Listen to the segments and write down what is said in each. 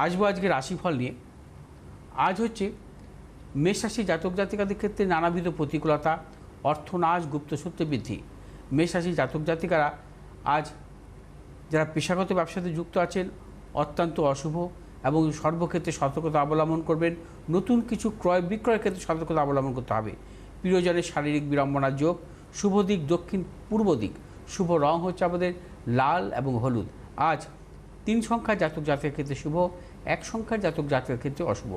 আসবো আজকে রাশিফল নিয়ে। আজ হচ্ছে মেষ রাশি জাতক জাতিকাদের ক্ষেত্রে নানাবিধ প্রতিকূলতা, অর্থনাশ, গুপ্তসত্য বৃদ্ধি। মেষ রাশি জাতক জাতিকারা আজ যারা পেশাগত ব্যবসাতে যুক্ত আছেন অত্যন্ত অশুভ এবং সর্বক্ষেত্রে সতর্কতা অবলম্বন করবেন। নতুন কিছু ক্রয় বিক্রয়ের ক্ষেত্রে সতর্কতা অবলম্বন করতে হবে। প্রিয়জনের শারীরিক বিড়ম্বনার যোগ। শুভ দিক দক্ষিণ পূর্ব দিক। শুভ রং হচ্ছে আমাদের লাল এবং হলুদ। আজ 3 সংখ্যার জাতক জাতকের ক্ষেত্রে শুভ, 1 সংখ্যার জাতক জাতকের ক্ষেত্রে অশুভ।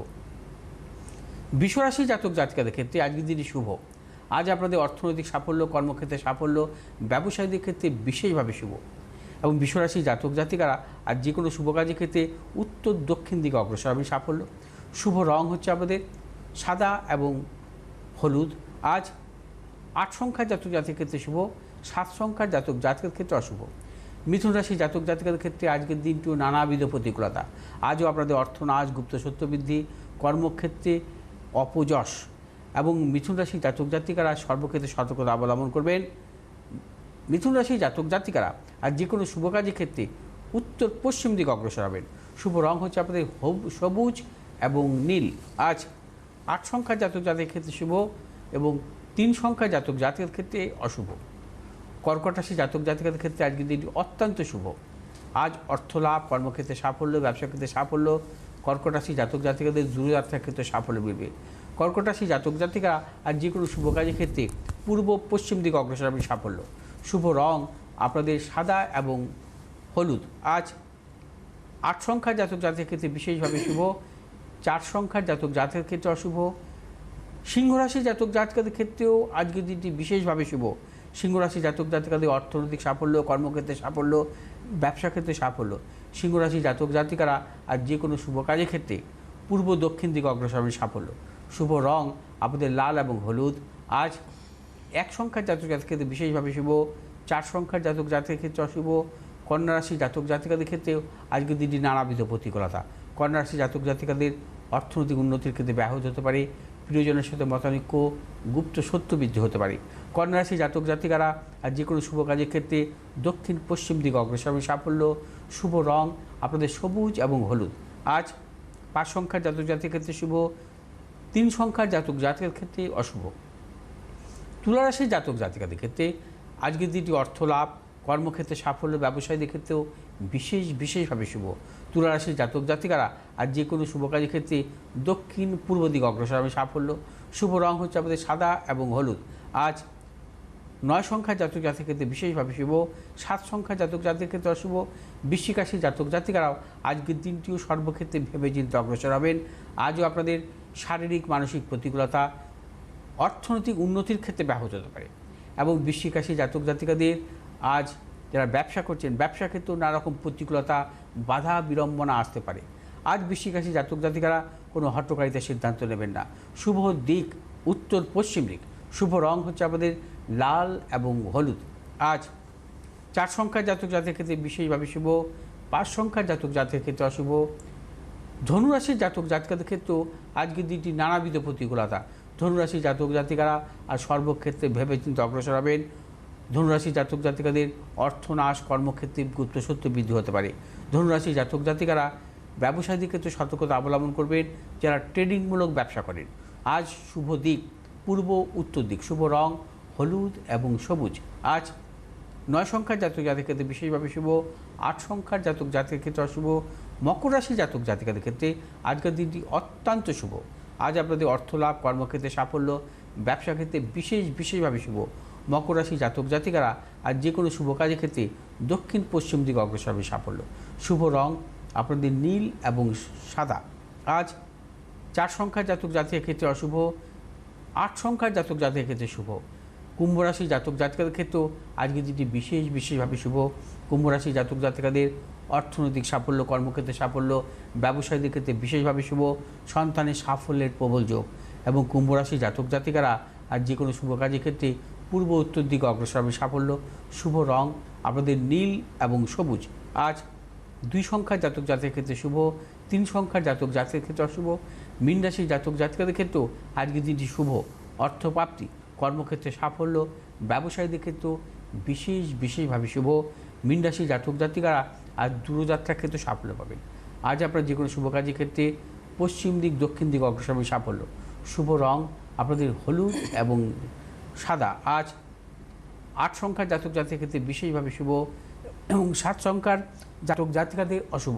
বিশ্বরাশি জাতক জাতিকাদের ক্ষেত্রে আজকের দিনই শুভ। আজ আপনাদের অর্থনৈতিক সাফল্য, কর্মক্ষেত্রে সাফল্য, ব্যবসায়ীদের ক্ষেত্রে বিশেষভাবে শুভ। এবং বিশ্বরাশি জাতক জাতিকারা আজ যে কোনো শুভ কাজের ক্ষেত্রে উত্তর দক্ষিণ দিকে অগ্রসর হবে সাফল্য। শুভ রং হচ্ছে আমাদের সাদা এবং হলুদ। আজ 8 সংখ্যার জাতক জাতিকের ক্ষেত্রে শুভ, 7 সংখ্যার জাতক জাতকের ক্ষেত্রে অশুভ। মিথুন রাশি জাতক জাতিকাদের ক্ষেত্রে আজকের দিনটিও নানাবিধ প্রতিকূলতা। আজও আপনাদের অর্থনাশ, গুপ্তসত্য বৃদ্ধি, কর্মক্ষেত্রে অপযশ এবং মিথুন রাশি জাতক জাতিকারা সর্বক্ষেত্রে সতর্কতা অবলম্বন করবেন। মিথুন রাশি জাতক জাতিকারা আর যে কোনো শুভ কাজের ক্ষেত্রে উত্তর পশ্চিম দিকে অগ্রসর হবেন। শুভ রং হচ্ছে আপনাদের সবুজ এবং নীল। আজ 8 সংখ্যার জাতক জাতকের ক্ষেত্রে শুভ এবং 3 সংখ্যার জাতক জাতকের ক্ষেত্রে অশুভ। কর্কট রাশি জাতক জাতিকাদের ক্ষেত্রে আজকের দিনটি অত্যন্ত শুভ। আজ অর্থলাভ, কর্মক্ষেত্রে সাফল্য, ব্যবসা ক্ষেত্রে সাফল্য। কর্কট রাশি জাতক জাতিকাদের দূরযাত্রার ক্ষেত্রে সাফল্য মিলবে। কর্কট রাশি জাতক জাতিকা আর যে কোনো শুভ কাজের ক্ষেত্রে পূর্ব পশ্চিম দিকে অগ্রসর হবে সাফল্য। শুভ রং আপনাদের সাদা এবং হলুদ। আজ 8 সংখ্যার জাতক জাতকের ক্ষেত্রে বিশেষভাবে শুভ, 4 সংখ্যার জাতক জাতকের ক্ষেত্রে অশুভ। সিংহ রাশি জাতক জাতিকাদের ক্ষেত্রেও আজকের দিনটি বিশেষভাবে শুভ। সিংহ রাশি জাতক জাতিকাদের অর্থনৈতিক সাফল্য, কর্মক্ষেত্রে সাফল্য, ব্যবসা ক্ষেত্রে সাফল্য। সিংহ রাশি জাতক জাতিকারা আর যে কোনো শুভ কাজের ক্ষেত্রে পূর্ব দক্ষিণ দিকে অগ্রসর হবে সাফল্য। শুভ রং আপনাদের লাল এবং হলুদ। আজ 1 সংখ্যার জাতক জাতকের ক্ষেত্রে বিশেষভাবে শুভ, 4 সংখ্যার জাতক জাতকের ক্ষেত্রে অশুভ। কন্যা রাশি জাতক জাতিকাদের ক্ষেত্রেও আজকের দিনটি নানাবিধ প্রতিকূলতা। কন্যা রাশি জাতক জাতিকাদের অর্থনৈতিক উন্নতির ক্ষেত্রে ব্যাহত হতে পারে। প্রিয়জনের সাথে মতানৈক্য, গুপ্ত সত্য বৃদ্ধি হতে পারে। কন্যা রাশি জাতক জাতিকারা আর যে কোনো শুভ কাজের ক্ষেত্রে দক্ষিণ পশ্চিম দিকে অগ্রসর হবে সাফল্য। শুভ রং আপনাদের সবুজ এবং হলুদ। আজ 5 সংখ্যার জাতক জাতকের ক্ষেত্রে শুভ, 3 সংখ্যার জাতক জাতকের ক্ষেত্রে অশুভ। তুলা রাশির জাতক জাতিকাদের ক্ষেত্রে আজকের দিনটি অর্থলাভ, কর্মক্ষেত্রে সাফল্য, ব্যবসায়ীদের ক্ষেত্রেও বিশেষভাবে শুভ। তুলা রাশির জাতক জাতিকারা আর যে কোনো শুভ কাজের ক্ষেত্রে দক্ষিণ পূর্ব দিকে অগ্রসর হবে সাফল্য। শুভ রং হচ্ছে আমাদের সাদা এবং হলুদ। আজ 9 সংখ্যার জাতক জাতকের ক্ষেত্রে বিশেষভাবে শুভ, 7 সংখ্যার জাতক জাতকের ক্ষেত্রে অশুভ। বৃশ্চিক রাশির জাতক জাতিকারাও আজকের দিনটিও সর্বক্ষেত্রে ভেবে চিন্তে অগ্রসর হবেন। আজও আপনাদের শারীরিক মানসিক প্রতিকূলতা, অর্থনৈতিক উন্নতির ক্ষেত্রে ব্যাহত হতে পারে। এবং বৃশ্চিক রাশি জাতক জাতিকাদের আজ যারা ব্যবসা করছেন, ব্যবসা ক্ষেত্রেও নানা রকম প্রতিকূলতা, বাধা বিড়ম্বনা আসতে পারে। আজ বৃশ্চিক রাশি জাতক জাতিকারা কোনো হঠকারিতার সিদ্ধান্ত নেবেন না। শুভ দিক উত্তর পশ্চিম দিক। শুভ রং হচ্ছে আমাদের লাল এবং হলুদ। আজ 4 সংখ্যার জাতক জাতকের ক্ষেত্রে বিশেষভাবে শুভ, 5 সংখ্যার জাতক জাতকের ক্ষেত্রে অশুভ। ধনুরাশির জাতক জাতিকাদের ক্ষেত্রেও আজকের দিনটি নানাবিধ প্রতিকূলতা। ধনুরাশির জাতক জাতিকারা আর সর্বক্ষেত্রে ভেবে চিন্তে অগ্রসর হবেন। ধনুরাশি জাতক জাতিকাদের অর্থনাশ, কর্মক্ষেত্রে গুপ্তসত্য বৃদ্ধি হতে পারে। ধনুরাশি জাতক জাতিকারা ব্যবসায়ীদের ক্ষেত্রে সতর্কতা অবলম্বন করবেন যারা ট্রেডিংমূলক ব্যবসা করেন। আজ শুভ দিক পূর্ব উত্তর দিক। শুভ রং হলুদ এবং সবুজ। আজ 9 সংখ্যার জাতক জাতকের ক্ষেত্রে বিশেষভাবে শুভ, 8 সংখ্যার জাতক জাতকের ক্ষেত্রে অশুভ। মকর রাশি জাতক জাতিকাদের ক্ষেত্রে আজকের দিনটি অত্যন্ত শুভ। আজ আপনাদের অর্থলাভ, কর্মক্ষেত্রে সাফল্য, ব্যবসা ক্ষেত্রে বিশেষভাবে শুভ। মকর রাশি জাতক জাতিকারা আর যে কোনো শুভ কাজের ক্ষেত্রে দক্ষিণ পশ্চিম দিকে অগ্রসর হবে সাফল্য। শুভ রং আপনাদের নীল এবং সাদা। আজ 4 সংখ্যার জাতক জাতকের ক্ষেত্রে অশুভ, 8 সংখ্যার জাতক জাতকের ক্ষেত্রে শুভ। কুম্ভ রাশি জাতক জাতিকাদের ক্ষেত্রেও আজকের দিনটি বিশেষভাবে শুভ। কুম্ভ রাশি জাতক জাতিকাদের অর্থনৈতিক সাফল্য, কর্মক্ষেত্রে সাফল্য, ব্যবসায়ীদের ক্ষেত্রে বিশেষভাবে শুভ। সন্তানের সাফল্যের প্রবল যোগ। এবং কুম্ভ রাশি জাতক জাতিকারা আর যে কোনো শুভ কাজের ক্ষেত্রে পূর্ব উত্তর দিকে অগ্রসর হবে সাফল্য। শুভ রং আপনাদের নীল এবং সবুজ। আজ 2 সংখ্যার জাতক জাতকের ক্ষেত্রে শুভ, 3 সংখ্যার জাতক জাতকের ক্ষেত্রে অশুভ। মীন রাশির জাতক জাতিকাদের ক্ষেত্রেও আজকের দিনটি শুভ। অর্থপ্রাপ্তি, কর্মক্ষেত্রে সাফল্য, ব্যবসায়ীদের ক্ষেত্রেও বিশেষভাবে শুভ। মীন রাশির জাতক জাতিকারা আজ দূরযাত্রার ক্ষেত্রে সাফল্য পাবেন। আজ আপনার যে কোনো শুভ কাজের ক্ষেত্রে পশ্চিম দিক দক্ষিণ দিক অগ্রসরণে সাফল্য। শুভ রং আপনাদের হলুদ এবং সাদা। আজ 8 সংখ্যার জাতক জাতিকার ক্ষেত্রে বিশেষভাবে শুভ এবং 7 সংখ্যার জাতক জাতিকাদের অশুভ।